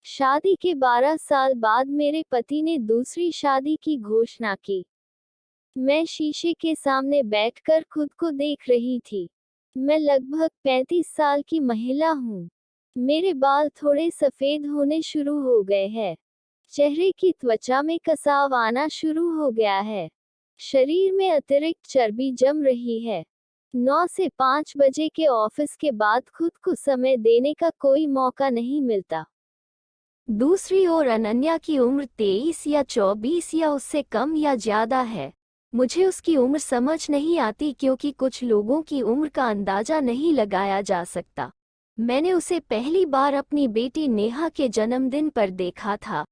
शादी के 12 साल बाद मेरे पति ने दूसरी शादी की घोषणा की। मैं शीशे के सामने बैठकर खुद को देख रही थी। मैं लगभग 35 साल की महिला हूँ। मेरे बाल थोड़े सफेद होने शुरू हो गए हैं। चेहरे की त्वचा में कसाव आना शुरू हो गया है। शरीर में अतिरिक्त चर्बी जम रही है। 9 से 5 बजे के ऑफिस के बाद खुद को समय देने का कोई मौका नहीं मिलता। दूसरी ओर अनन्या की उम्र 23 या 24 या उससे कम या ज्यादा है। मुझे उसकी उम्र समझ नहीं आती क्योंकि कुछ लोगों की उम्र का अंदाजा नहीं लगाया जा सकता। मैंने उसे पहली बार अपनी बेटी नेहा के जन्मदिन पर देखा था।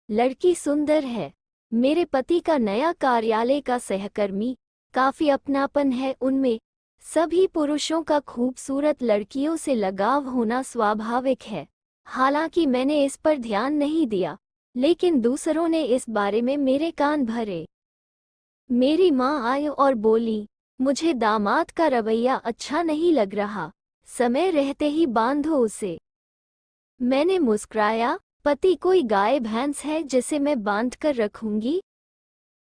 लड़की सुंदर है। मेरे पति का नया कार्यालय का सहकर्मी, काफी अपनापन है उनमें। सभी पुरुषों का खूबसूरत लड़कियों से लगाव होना स्वाभाविक है। हालांकि मैंने इस पर ध्यान नहीं दिया, लेकिन दूसरों ने इस बारे में मेरे कान भरे। मेरी माँ आई और बोली, मुझे दामाद का रवैया अच्छा नहीं लग रहा, समय रहते ही बांधो उसे। मैंने मुस्कुराया, पति कोई गाय भैंस है जिसे मैं बांध कर रखूंगी?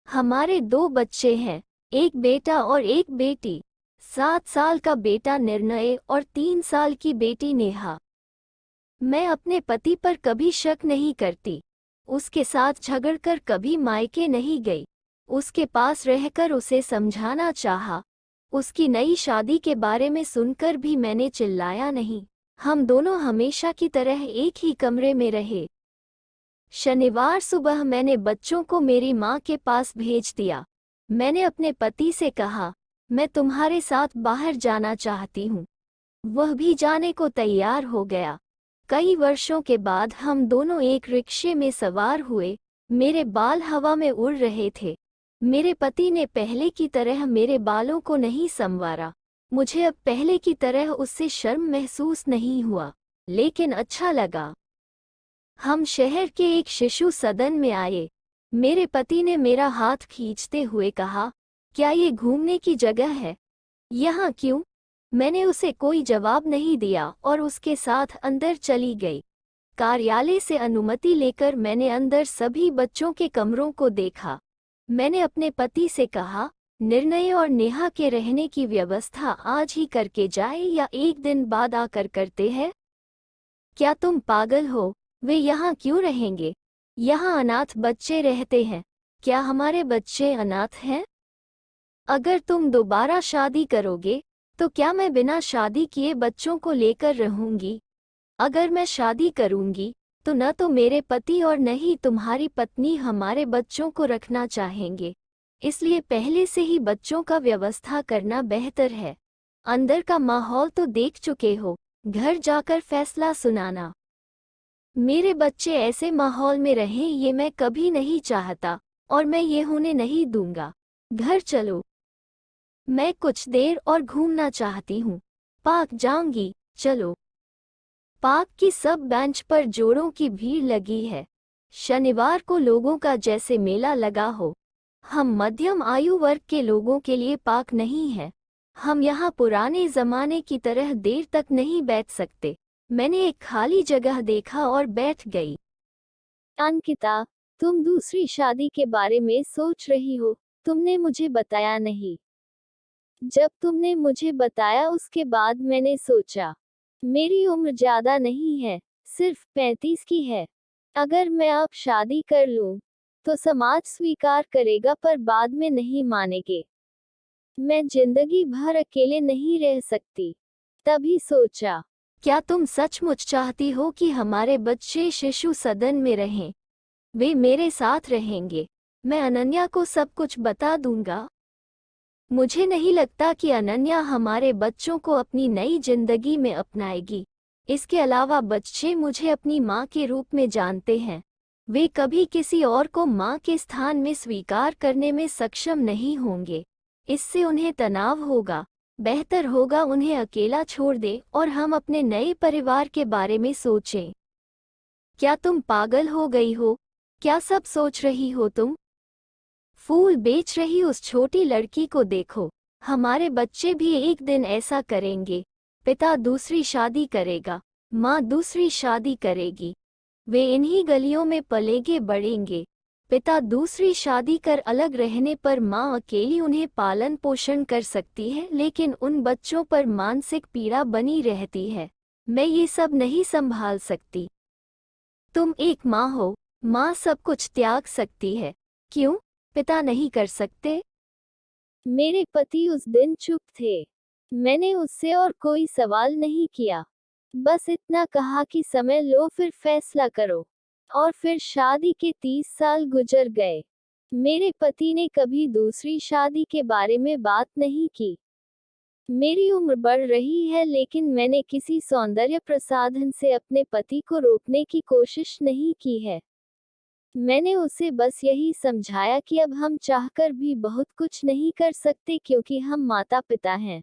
हमारे 2 बच्चे हैं, एक बेटा और एक बेटी। 7 साल का बेटा निर्णय और 3 साल की बेटी नेहा। मैं अपने पति पर कभी शक नहीं करती। उसके साथ झगड़कर कभी मायके नहीं गई। उसके पास रहकर उसे समझाना चाहा। उसकी नई शादी के बारे में सुनकर भी मैंने चिल्लाया नहीं। हम दोनों हमेशा की तरह एक ही कमरे में रहे। शनिवार सुबह मैंने बच्चों को मेरी माँ के पास भेज दिया। मैंने अपने पति से कहा, मैं तुम्हारे साथ बाहर जाना चाहती हूँ। वह भी जाने को तैयार हो गया। कई वर्षों के बाद हम दोनों एक रिक्शे में सवार हुए। मेरे बाल हवा में उड़ रहे थे। मेरे पति ने पहले की तरह मेरे बालों को नहीं संवारा। मुझे अब पहले की तरह उससे शर्म महसूस नहीं हुआ, लेकिन अच्छा लगा। हम शहर के एक शिशु सदन में आए। मेरे पति ने मेरा हाथ खींचते हुए कहा, क्या ये घूमने की जगह है? यहाँ क्यों? मैंने उसे कोई जवाब नहीं दिया और उसके साथ अंदर चली गई। कार्यालय से अनुमति लेकर मैंने अंदर सभी बच्चों के कमरों को देखा। मैंने अपने पति से कहा, निर्णय और नेहा के रहने की व्यवस्था आज ही करके जाए या एक दिन बाद आकर करते हैं? क्या तुम पागल हो? वे यहाँ क्यों रहेंगे? यहाँ अनाथ बच्चे रहते हैं। क्या हमारे बच्चे अनाथ हैं? अगर तुम दोबारा शादी करोगे, तो क्या मैं बिना शादी किए बच्चों को लेकर रहूंगी? अगर मैं शादी करूंगी, तो न तो मेरे पति और न ही तुम्हारी पत्नी हमारे बच्चों को रखना चाहेंगे। इसलिए पहले से ही बच्चों का व्यवस्था करना बेहतर है। अंदर का माहौल तो देख चुके हो, घर जाकर फैसला सुनाना। मेरे बच्चे ऐसे माहौल में रहें ये मैं कभी नहीं चाहता, और मैं ये होने नहीं दूंगा। घर चलो। मैं कुछ देर और घूमना चाहती हूँ। पार्क जाऊंगी, चलो। पार्क की सब बेंच पर जोड़ों की भीड़ लगी है। शनिवार को लोगों का जैसे मेला लगा हो। हम मध्यम आयु वर्ग के लोगों के लिए पार्क नहीं है। हम यहाँ पुराने जमाने की तरह देर तक नहीं बैठ सकते। मैंने एक खाली जगह देखा और बैठ गई। अंकिता, तुम दूसरी शादी के बारे में सोच रही हो, तुमने मुझे बताया नहीं। जब तुमने मुझे बताया उसके बाद मैंने सोचा, मेरी उम्र ज्यादा नहीं है, सिर्फ 35 की है। अगर मैं अब शादी कर लूं, तो समाज स्वीकार करेगा पर बाद में नहीं मानेंगे। मैं जिंदगी भर अकेले नहीं रह सकती। तभी सोचा, क्या तुम सचमुच चाहती हो कि हमारे बच्चे शिशु सदन में रहें? वे मेरे साथ रहेंगे। मैं अनन्या को सब कुछ बता दूंगा। मुझे नहीं लगता कि अनन्या हमारे बच्चों को अपनी नई जिंदगी में अपनाएगी। इसके अलावा बच्चे मुझे अपनी माँ के रूप में जानते हैं। वे कभी किसी और को माँ के स्थान में स्वीकार करने में सक्षम नहीं होंगे। इससे उन्हें तनाव होगा। बेहतर होगा उन्हें अकेला छोड़ दे और हम अपने नए परिवार के बारे में सोचें। क्या तुम पागल हो गई हो? क्या सब सोच रही हो तुम? फूल बेच रही उस छोटी लड़की को देखो। हमारे बच्चे भी एक दिन ऐसा करेंगे। पिता दूसरी शादी करेगा, माँ दूसरी शादी करेगी। वे इन्हीं गलियों में पलेगे बढ़ेंगे। पिता दूसरी शादी कर अलग रहने पर माँ अकेली उन्हें पालन पोषण कर सकती है, लेकिन उन बच्चों पर मानसिक पीड़ा बनी रहती है। मैं ये सब नहीं संभाल सकती। तुम एक माँ हो, माँ सब कुछ त्याग सकती है, क्यों पिता नहीं कर सकते? मेरे पति उस दिन चुप थे। मैंने उससे और कोई सवाल नहीं किया। बस इतना कहा कि समय लो फिर फैसला करो। और फिर शादी के 30 साल गुजर गए। मेरे पति ने कभी दूसरी शादी के बारे में बात नहीं की। मेरी उम्र बढ़ रही है, लेकिन मैंने किसी सौंदर्य प्रसाधन से अपने पति को रोकने की कोशिश नहीं की है। मैंने उसे बस यही समझाया कि अब हम चाहकर भी बहुत कुछ नहीं कर सकते, क्योंकि हम माता पिता हैं।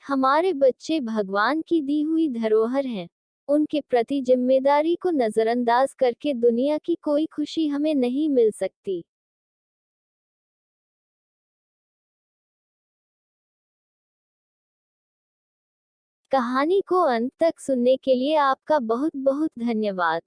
हमारे बच्चे भगवान की दी हुई धरोहर हैं। उनके प्रति जिम्मेदारी को नजरअंदाज करके दुनिया की कोई खुशी हमें नहीं मिल सकती। कहानी को अंत तक सुनने के लिए आपका बहुत बहुत धन्यवाद।